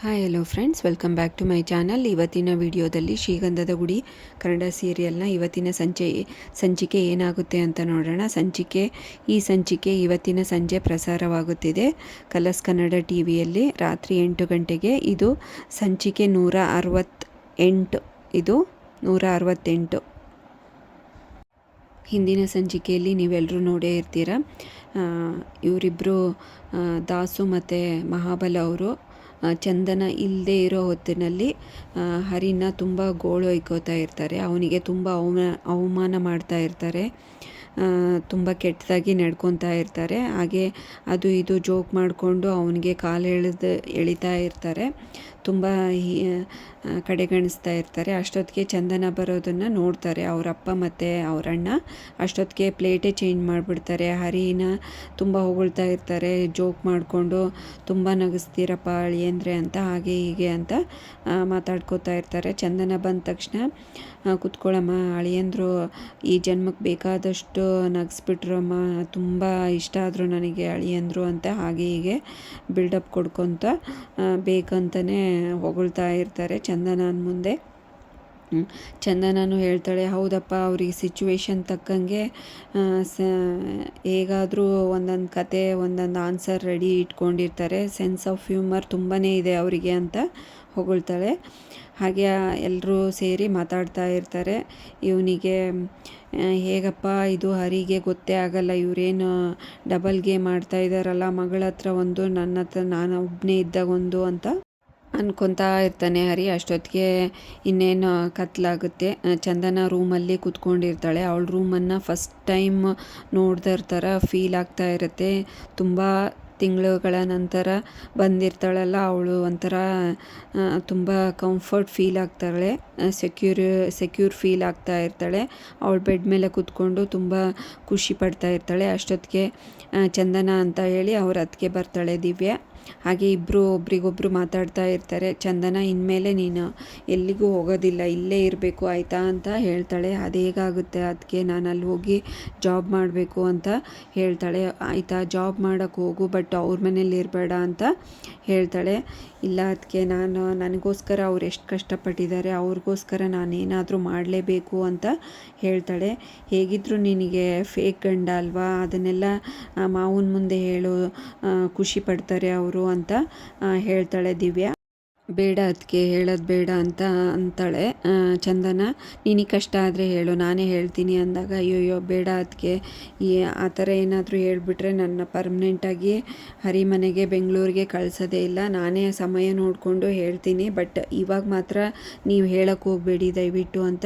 Hi hello friends, welcome back to my channel. ಇವತ್ತಿನ ವಿಡಿಯೋದಲ್ಲಿ ಶ್ರೀಗಂಧದ ಗುಡಿ ಕನ್ನಡ ಸೀರಿಯಲ್ನ ಇವತ್ತಿನ ಸಂಚಿಕೆ ಏನಾಗುತ್ತೆ ಅಂತ ನೋಡೋಣ. ಈ ಸಂಚಿಕೆ ಇವತ್ತಿನ ಸಂಜೆ ಪ್ರಸಾರವಾಗುತ್ತಿದೆ ಕಲರ್ಸ್ ಕನ್ನಡ ಟಿವಿಯಲ್ಲಿ ರಾತ್ರಿ 8 ಗಂಟೆಗೆ. ಇದು ಸಂಚಿಕೆ 168. ಇದು 168. ಹಿಂದಿನ ಸಂಚಿಕೆಯಲ್ಲಿ ನೀವೆಲ್ಲರೂ ನೋಡೇ ಇರ್ತೀರ. ಇವರಿಬ್ಬರು ದಾಸು ಮತ್ತು ಮಹಾಬಲ ಅವರು ಚಂದನ ಇಲ್ಲದೆ ಇರೋ ಹೊತ್ತಿನಲ್ಲಿ ಹರಿನ ತುಂಬ ಗೋಳೊಯ್ಕೋತಾ ಇರ್ತಾರೆ. ಅವನಿಗೆ ತುಂಬ ಅವಮಾನ ಮಾಡ್ತಾ ಇರ್ತಾರೆ, ತುಂಬ ಕೆಟ್ಟದಾಗಿ ನಡ್ಕೊತಾ ಇರ್ತಾರೆ. ಹಾಗೆ ಅದು ಇದು ಜೋಕ್ ಮಾಡಿಕೊಂಡು ಅವನಿಗೆ ಕಾಲು ಎಳಿತಾ ಇರ್ತಾರೆ, ತುಂಬ ಕಡೆಗಣಿಸ್ತಾ ಇರ್ತಾರೆ. ಅಷ್ಟೊತ್ತಿಗೆ ಚಂದನ ಬರೋದನ್ನು ನೋಡ್ತಾರೆ ಅವರಪ್ಪ ಮತ್ತು ಅವರಣ್ಣ. ಅಷ್ಟೊತ್ತಿಗೆ ಪ್ಲೇಟೇ ಚೇಂಜ್ ಮಾಡಿಬಿಡ್ತಾರೆ. ಹರಿನ ತುಂಬ ಹೊಗಳ್ತಾ ಇರ್ತಾರೆ, ಜೋಕ್ ಮಾಡಿಕೊಂಡು ತುಂಬ ನಗಿಸ್ತೀರಪ್ಪ ಅಳಿಯಂದ್ರೆ ಅಂತ, ಹಾಗೆ ಹೀಗೆ ಅಂತ ಮಾತಾಡ್ಕೋತಾ ಇರ್ತಾರೆ. ಚಂದನ ಬಂದ ತಕ್ಷಣ ಕುತ್ಕೊಳ್ಳಮ್ಮ, ಅಳಿಯಂದ್ರು ಈ ಜನ್ಮಕ್ಕೆ ಬೇಕಾದಷ್ಟು ನಗಿಸ್ಬಿಟ್ರಮ್ಮ, ತುಂಬ ಇಷ್ಟ ಆದರು ನನಗೆ ಅಳಿಯಂದ್ರು ಅಂತ ಹಾಗೆ ಹೀಗೆ ಬಿಲ್ಡಪ್ ಕೊಡ್ಕೊತ ಬೇಕಂತಲೇ ಹೊಗಳ್ತಾ ಇರ್ತಾರೆ ಚಂದನನ ಮುಂದೆ. ಚಂದನನು ಹೇಳ್ತಾಳೆ, ಹೌದಪ್ಪ, ಅವ್ರಿಗೆ ಸಿಚುವೇಶನ್ ತಕ್ಕಂಗೆ ಹೇಗಾದರೂ ಒಂದೊಂದು ಕತೆ ಒಂದೊಂದು ಆನ್ಸರ್ ರೆಡಿ ಇಟ್ಕೊಂಡಿರ್ತಾರೆ, ಸೆನ್ಸ್ ಆಫ್ ಹ್ಯೂಮರ್ ತುಂಬಾ ಇದೆ ಅವರಿಗೆ ಅಂತ ಹೊಗಳ್ತಾಳೆ. ಹಾಗೆ ಎಲ್ಲರೂ ಸೇರಿ ಮಾತಾಡ್ತಾ ಇರ್ತಾರೆ. ಇವನಿಗೆ ಹೇಗಪ್ಪ ಇದು ಹರಿಗೆ ಗೊತ್ತೇ ಆಗಲ್ಲ, ಇವರೇನು ಡಬಲ್ ಗೇಮ್ ಆಡ್ತಾ ಇದ್ದಾರಲ್ಲ, ಮಗಳ ಹತ್ರ ಒಂದು ನನ್ನ ಹತ್ರ ನಾನು ಒಬ್ಬನೇ ಇದ್ದಾಗ ಒಂದು ಅಂತ ಅನ್ಕೊತಾ ಇರ್ತಾನೆ ಹರಿ. ಅಷ್ಟೊತ್ತಿಗೆ ಇನ್ನೇನು ಕತ್ಲಾಗುತ್ತೆ. ಚಂದನ ರೂಮಲ್ಲಿ ಕೂತ್ಕೊಂಡಿರ್ತಾಳೆ. ಅವಳ ರೂಮನ್ನು ಫಸ್ಟ್ ಟೈಮ್ ನೋಡ್ದರ ಥರ ಫೀಲ್ ಆಗ್ತಾ ಇರುತ್ತೆ. ತುಂಬ ತಿಂಗಳುಗಳ ನಂತರ ಬಂದಿರ್ತಾಳಲ್ಲ ಅವಳು, ಒಂಥರ ತುಂಬ ಕಂಫರ್ಟ್ ಫೀಲ್ ಆಗ್ತಾಳೆ, ಸೆಕ್ಯೂರ್ ಫೀಲ್ ಆಗ್ತಾ ಇರ್ತಾಳೆ. ಅವಳು ಬೆಡ್ ಮೇಲೆ ಕೂತ್ಕೊಂಡು ತುಂಬ ಖುಷಿ ಪಡ್ತಾ ಇರ್ತಾಳೆ. ಅಷ್ಟೊತ್ತಿಗೆ ಚಂದನ ಅಂತ ಹೇಳಿ ಅವ್ರ ಅತ್ತಿಗೆ ಬರ್ತಾಳೆ ದಿವ್ಯಾ. ಹಾಗೆ ಇಬ್ಬರು ಒಬ್ರಿಗೊಬ್ರು ಮಾತಾಡ್ತಾ ಇರ್ತಾರೆ. ಚಂದನ, ಇನ್ಮೇಲೆ ನೀನು ಎಲ್ಲಿಗೂ ಹೋಗೋದಿಲ್ಲ, ಇಲ್ಲೇ ಇರಬೇಕು ಆಯಿತಾ ಅಂತ ಹೇಳ್ತಾಳೆ. ಅದೇಗಾಗುತ್ತೆ ಅದಕ್ಕೆ, ನಾನು ಅಲ್ಲಿ ಹೋಗಿ ಜಾಬ್ ಮಾಡಬೇಕು ಅಂತ ಹೇಳ್ತಾಳೆ. ಆಯಿತಾ, ಜಾಬ್ ಮಾಡೋಕ್ಕೆ ಹೋಗು, ಬಟ್ ಅವ್ರ ಮನೇಲಿ ಇರಬೇಡ ಅಂತ ಹೇಳ್ತಾಳೆ. ಇಲ್ಲ ಅದಕ್ಕೆ, ನನಗೋಸ್ಕರ ಅವ್ರು ಎಷ್ಟು ಕಷ್ಟಪಟ್ಟಿದ್ದಾರೆ, ಅವ್ರಿಗೋಸ್ಕರ ನಾನೇನಾದರೂ ಮಾಡಲೇಬೇಕು ಅಂತ ಹೇಳ್ತಾಳೆ. ಹೇಗಿದ್ದರೂ ನಿನಗೆ ಫೇಕ್ ಗಂಡ ಅಲ್ವಾ, ಅದನ್ನೆಲ್ಲ ಮಾವನ ಮುಂದೆ ಹೇಳು, ಖುಷಿ ಪಡ್ತಾರೆ ಅವರು ಅಂತ ಹೇಳ್ತಾಳೆ ದಿವ್ಯಾ. ಬೇಡ ಅದಕ್ಕೆ, ಹೇಳೋದು ಬೇಡ ಅಂತ ಅಂತಾಳೆ ಚಂದನ. ನಿನಗೆ ಕಷ್ಟ ಆದರೆ ಹೇಳು, ನಾನೇ ಹೇಳ್ತೀನಿ ಅಂದಾಗ, ಅಯ್ಯೋಯ್ಯೋ ಬೇಡ ಅದಕ್ಕೆ, ಆ ಥರ ಏನಾದರೂ ಹೇಳಿಬಿಟ್ರೆ ನನ್ನ ಪರ್ಮನೆಂಟಾಗಿ ಹರಿಮನೆಗೆ ಬೆಂಗಳೂರಿಗೆ ಕಳಿಸೋದೇ ಇಲ್ಲ, ನಾನೇ ಸಮಯ ನೋಡಿಕೊಂಡು ಹೇಳ್ತೀನಿ, ಬಟ್ ಇವಾಗ ಮಾತ್ರ ನೀವು ಹೇಳೋಕ್ಕೆ ಹೋಗಬೇಡಿ ದಯವಿಟ್ಟು ಅಂತ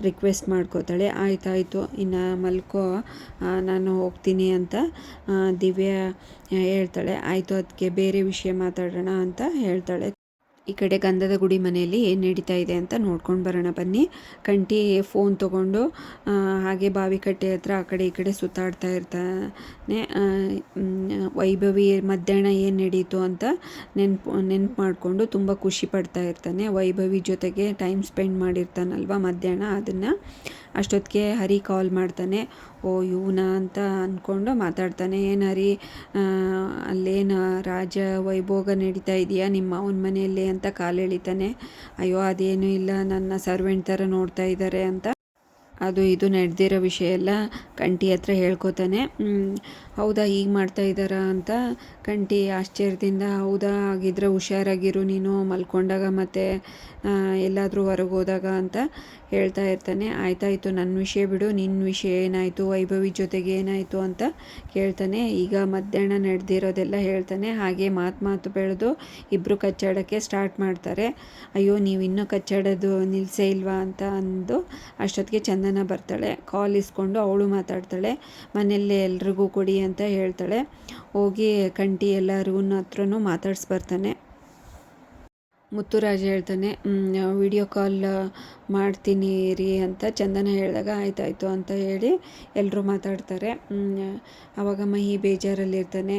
ರಿಕ್ವೆಸ್ಟ್ ಮಾಡ್ಕೋತಾಳೆ. ಆಯ್ತಾಯಿತು, ಇನ್ನು ಮಲ್ಕೋ, ನಾನು ಹೋಗ್ತೀನಿ ಅಂತ ದಿವ್ಯಾ ಹೇಳ್ತಾಳೆ. ಆಯಿತು ಅದಕ್ಕೆ, ಬೇರೆ ವಿಷಯ ಮಾತಾಡೋಣ ಅಂತ ಹೇಳ್ತಾಳೆ. ಈ ಕಡೆ ಗಂಧದ ಗುಡಿ ಮನೆಯಲ್ಲಿ ಏನು ನಡೀತಾ ಇದೆ ಅಂತ ನೋಡ್ಕೊಂಡು ಬರೋಣ ಬನ್ನಿ. ಕಂಠಿ ಫೋನ್ ತೊಗೊಂಡು ಹಾಗೆ ಬಾವಿಕಟ್ಟೆ ಹತ್ರ ಆ ಕಡೆ ಈ ಕಡೆ ಸುತ್ತಾಡ್ತಾ ಇರ್ತಾನೆ. ವೈಭವಿ ಮಧ್ಯಾಹ್ನ ಏನು ನಡೀತು ಅಂತ ನೆನ್ಪು ಮಾಡಿಕೊಂಡು ತುಂಬ ಖುಷಿ ಪಡ್ತಾ ಇರ್ತಾನೆ. ವೈಭವಿ ಜೊತೆಗೆ ಟೈಮ್ ಸ್ಪೆಂಡ್ ಮಾಡಿರ್ತಾನಲ್ವ ಮಧ್ಯಾಹ್ನ, ಅದನ್ನು ಅಷ್ಟೊತ್ತಿಗೆ ಹರಿ ಕಾಲ್ ಮಾಡ್ತಾನೆ. ಓ ಇವನ ಅಂತ ಅಂದ್ಕೊಂಡು ಮಾತಾಡ್ತಾನೆ. ಏನು ಹರಿ, ಅಲ್ಲೇನು ರಾಜ ವೈಭೋಗ ನಡೀತಾ ಇದೆಯಾ ನಿಮ್ಮ ಅವನ ಮನೆಯಲ್ಲಿ ಅಂತ ಕಾಲು ಎಳಿತಾನೆ. ಅಯ್ಯೋ ಅದೇನೂ ಇಲ್ಲ, ನನ್ನ ಸರ್ವೆಂಟ್ ಥರ ನೋಡ್ತಾ ಇದ್ದಾರೆ ಅಂತ ಅದು ಇದು ನಡೆದಿರೋ ವಿಷಯ ಎಲ್ಲ ಕಂಠಿ ಹತ್ರ ಹೇಳ್ಕೊತಾನೆ. ಹೌದಾ, ಹೀಗೆ ಮಾಡ್ತಾ ಇದ್ದಾರಾ ಅಂತ ಕಂಠಿ ಆಶ್ಚರ್ಯದಿಂದ, ಹೌದಾ ಆಗಿದ್ರೆ ಹುಷಾರಾಗಿರು ನೀನು ಮಲ್ಕೊಂಡಾಗ ಮತ್ತು ಎಲ್ಲಾದರೂ ಹೊರಗೆ ಹೋದಾಗ ಅಂತ ಹೇಳ್ತಾ ಇರ್ತಾನೆ. ಆಯ್ತಾಯಿತು, ನನ್ನ ವಿಷಯ ಬಿಡು, ನಿನ್ನ ವಿಷಯ ಏನಾಯಿತು, ವೈಭವಿ ಜೊತೆಗೆ ಏನಾಯಿತು ಅಂತ ಕೇಳ್ತಾನೆ. ಈಗ ಮಧ್ಯಾಹ್ನ ನಡೆದಿರೋದೆಲ್ಲ ಹೇಳ್ತಾನೆ. ಹಾಗೆ ಮಾತು ಬೆಳೆದು ಇಬ್ಬರು ಕಚ್ಚಾಡೋಕ್ಕೆ ಸ್ಟಾರ್ಟ್ ಮಾಡ್ತಾರೆ. ಅಯ್ಯೋ ನೀವು ಇನ್ನೂ ಕಚ್ಚಾಡೋದು ನಿಲ್ಲಿಸೇ ಇಲ್ವಾ ಅಂತ ಅಂದು ಅಷ್ಟೊತ್ತಿಗೆ ಚಂದನ ಬರ್ತಾಳೆ. ಕಾಲ್ ಇಸ್ಕೊಂಡು ಅವಳು ಮಾತಾಡ್ತಾಳೆ. ಮನೆಯಲ್ಲೇ ಎಲ್ರಿಗೂ ಕೊಡಿ ಅಂತ ಹೇಳ್ತಾಳೆ. ಹೋಗಿ ಕಂಠಿ ಎಲ್ಲರಿಗೂ ಹತ್ರನೂ ಮಾತಾಡ್ಸ್ಬರ್ತಾನೆ. ಮುತ್ತುರಾಜ್ ಹೇಳ್ತಾನೆ ವಿಡಿಯೋ ಕಾಲ್ ಮಾಡ್ತೀನಿ ರೀ ಅಂತ. ಚಂದನ ಹೇಳಿದಾಗ ಆಯ್ತಾಯಿತು ಅಂತ ಹೇಳಿ ಎಲ್ಲರೂ ಮಾತಾಡ್ತಾರೆ. ಆವಾಗ ಮಹಿ ಬೇಜಾರಲ್ಲಿರ್ತಾನೆ.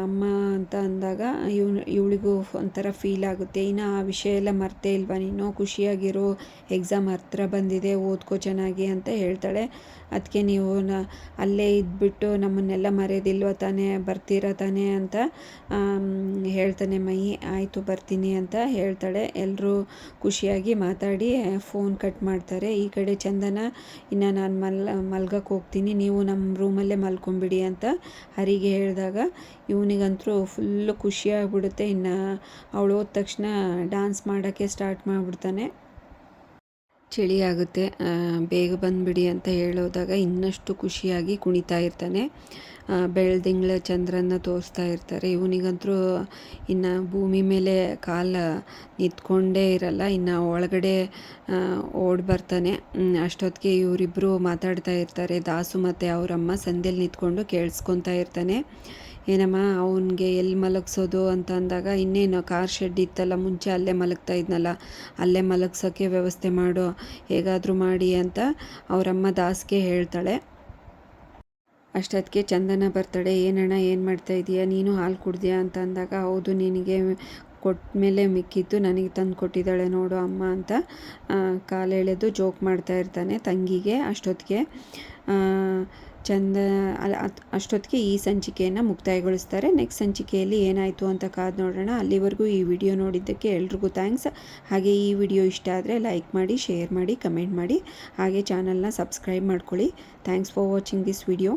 ಅಮ್ಮ ಅಂತ ಅಂದಾಗ ಇವಳಿಗೂ ಒಂಥರ ಫೀಲ್ ಆಗುತ್ತೆ. ಇನ್ನು ಆ ವಿಷಯ ಎಲ್ಲ ಮರ್ತೇ ಇಲ್ವಾ ನೀನು, ಖುಷಿಯಾಗಿರೋ, ಎಕ್ಸಾಮ್ ಹತ್ರ ಬಂದಿದೆ, ಓದ್ಕೋ ಚೆನ್ನಾಗಿ ಅಂತ ಹೇಳ್ತಾಳೆ. ಅದಕ್ಕೆ ನೀವು ಅಲ್ಲೇ ಇದ್ಬಿಟ್ಟು ನಮ್ಮನ್ನೆಲ್ಲ ಮರೆಯೋದಿಲ್ವ ತಾನೇ, ಬರ್ತೀರಾ ತಾನೇ ಅಂತ ಹೇಳ್ತಾನೆ ಮಹಿ. ಆಯಿತು ಬರ್ತೀನಿ ಅಂತ ಹೇಳ್ತಾಳೆ. ಎಲ್ಲರೂ ಖುಷಿಯಾಗಿ ಮಾತಾಡಿ ಫೋನ್ ಕಟ್ ಮಾಡ್ತಾರೆ. ಈ ಕಡೆ ಚಂದನ, ಇನ್ನು ನಾನು ಮಲ್ಗಕ್ಕೆ ಹೋಗ್ತೀನಿ, ನೀವು ನಮ್ಮ ರೂಮಲ್ಲೇ ಮಲ್ಕೊಂಬಿಡಿ ಅಂತ ಹರಿಗೆ ಹೇಳಿದಾಗ ಇವನಿಗಂತೂ ಫುಲ್ಲು ಖುಷಿಯಾಗ್ಬಿಡುತ್ತೆ. ಇನ್ನು ಅವಳು ಹೋದ ತಕ್ಷಣ ಡ್ಯಾನ್ಸ್ ಮಾಡೋಕ್ಕೆ ಸ್ಟಾರ್ಟ್ ಮಾಡಿಬಿಡ್ತಾನೆ. ಚಳಿ ಆಗುತ್ತೆ, ಬೇಗ ಬಂದುಬಿಡಿ ಅಂತ ಹೇಳೋದಾಗ ಇನ್ನಷ್ಟು ಖುಷಿಯಾಗಿ ಕುಣಿತಾ ಇರ್ತಾನೆ. ಬೆಳ್ದಿಂಗಳ ಚಂದ್ರನ ತೋರಿಸ್ತಾ ಇರ್ತಾರೆ. ಇವನಿಗಂತೂ ಇನ್ನು ಭೂಮಿ ಮೇಲೆ ಕಾಲು ನಿಂತ್ಕೊಂಡೇ ಇರಲ್ಲ. ಇನ್ನು ಒಳಗಡೆ ಓಡಿ ಬರ್ತಾನೆ. ಅಷ್ಟೊತ್ತಿಗೆ ಇವರಿಬ್ಬರು ಮಾತಾಡ್ತಾ ಇರ್ತಾರೆ. ದಾಸು ಮತ್ತು ಅವರಮ್ಮ ಸಂಧ್ಯೆಯಲ್ಲಿ ನಿಂತ್ಕೊಂಡು ಕೇಳಿಸ್ಕೊತಾ ಇರ್ತಾನೆ. ಏನಮ್ಮ ಅವನಿಗೆ ಎಲ್ಲಿ ಮಲಗಿಸೋದು ಅಂತ ಅಂದಾಗ, ಇನ್ನೇನು ಕಾರ್ ಶೆಡ್ ಇತ್ತಲ್ಲ ಮುಂಚೆ, ಅಲ್ಲೇ ಮಲಗ್ತಾ ಇದ್ನಲ್ಲ, ಅಲ್ಲೇ ಮಲಗ್ಸೋಕ್ಕೆ ವ್ಯವಸ್ಥೆ ಮಾಡು, ಹೇಗಾದರೂ ಮಾಡಿ ಅಂತ ಅವರಮ್ಮ ದಾಸ್ಗೆ ಹೇಳ್ತಾಳೆ. ಅಷ್ಟೊತ್ತಿಗೆ ಚಂದನ ಬರ್ತಾಳೆ. ಏನಣ್ಣ ಏನು ಮಾಡ್ತಾ ಇದೀಯಾ, ನೀನು ಹಾಲು ಕುಡ್ದಿಯಾ ಅಂತ ಅಂದಾಗ, ಹೌದು ನಿನಗೆ ಕೊಟ್ಟ ಮೇಲೆ ಮಿಕ್ಕಿದ್ದು ನನಗೆ ತಂದು ಕೊಟ್ಟಿದ್ದಾಳೆ ನೋಡು ಅಮ್ಮ ಅಂತ ಕಾಲೆಳೆದು ಜೋಕ್ ಮಾಡ್ತಾ ಇರ್ತಾನೆ ತಂಗಿಗೆ. ಅಷ್ಟೊತ್ತಿಗೆ ಅಷ್ಟೊತ್ತಿಗೆ ಈ ಸಂಚಿಕೆಯನ್ನು ಮುಕ್ತಾಯಗೊಳಿಸ್ತಾರೆ. ನೆಕ್ಸ್ಟ್ ಸಂಚಿಕೆಯಲ್ಲಿ ಏನಾಯಿತು ಅಂತ ಕಾದು ನೋಡೋಣ. ಅಲ್ಲಿವರೆಗೂ ಈ ವಿಡಿಯೋ ನೋಡಿದ್ದಕ್ಕೆ ಎಲ್ರಿಗೂ ಥ್ಯಾಂಕ್ಸ್. ಹಾಗೆ ಈ ವಿಡಿಯೋ ಇಷ್ಟ ಆದರೆ ಲೈಕ್ ಮಾಡಿ, ಶೇರ್ ಮಾಡಿ, ಕಮೆಂಟ್ ಮಾಡಿ, ಹಾಗೆ ಚಾನಲ್ನ ಸಬ್ಸ್ಕ್ರೈಬ್ ಮಾಡ್ಕೊಳ್ಳಿ. Thanks for watching this video.